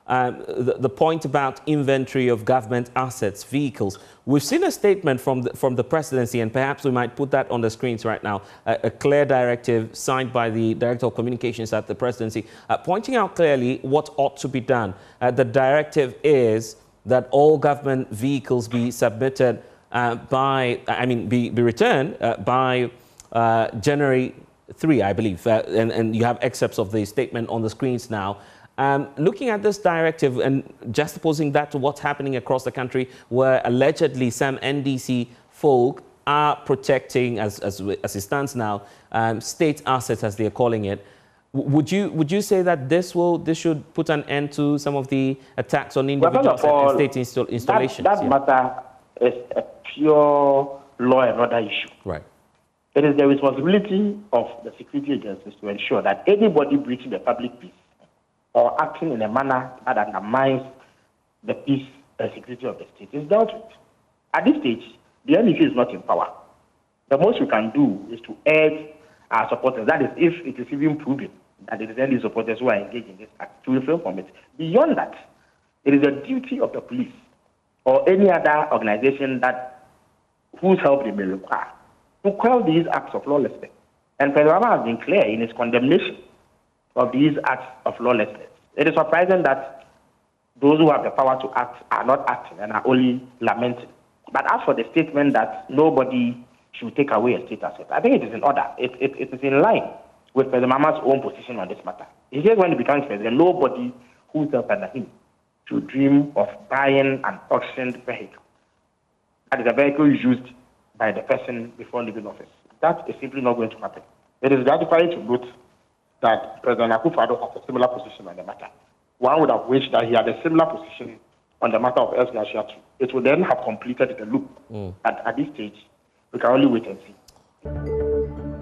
the point about inventory of government assets, vehicles. We've seen a statement from the presidency, and perhaps we might put that on the screens right now, a clear directive signed by the Director of Communications at the presidency, pointing out clearly what ought to be done. The directive is that all government vehicles be submitted be returned by January 3, I believe, and you have excerpts of the statement on the screens now. Looking at this directive and juxtaposing that to what's happening across the country, where allegedly some NDC folk are protecting, as it stands now, state assets, as they're calling it. Would you say that this should put an end to some of the attacks on individuals and state installations? That matter is a pure law and order issue. Right. It is the responsibility of the security agencies to ensure that anybody breaching the public peace or acting in a manner that undermines the peace and security of the state is dealt with. At this stage, the NDC is not in power. The most we can do is to urge our supporters, that is, if it is even proven that it is NDC supporters who are engaged in this act, to refrain from it. Beyond that, it is the duty of the police or any other organization whose help they may require to quell these acts of lawlessness. And President Obama has been clear in his condemnation of these acts of lawlessness. It is surprising that those who have the power to act are not acting and are only lamenting. But as for the statement that nobody should take away a state asset, I think it is in order. It is in line with President Obama's own position on this matter. He says when he becomes president, nobody who sells under him should dream of buying an auctioned vehicle. That is a vehicle used by the person before leaving office. That is simply not going to happen. It is gratifying to note that President Akufo-Addo has a similar position on the matter. One would have wished that he had a similar position on the matter of El Gracia too. It would then have completed the loop. At this stage, we can only wait and see.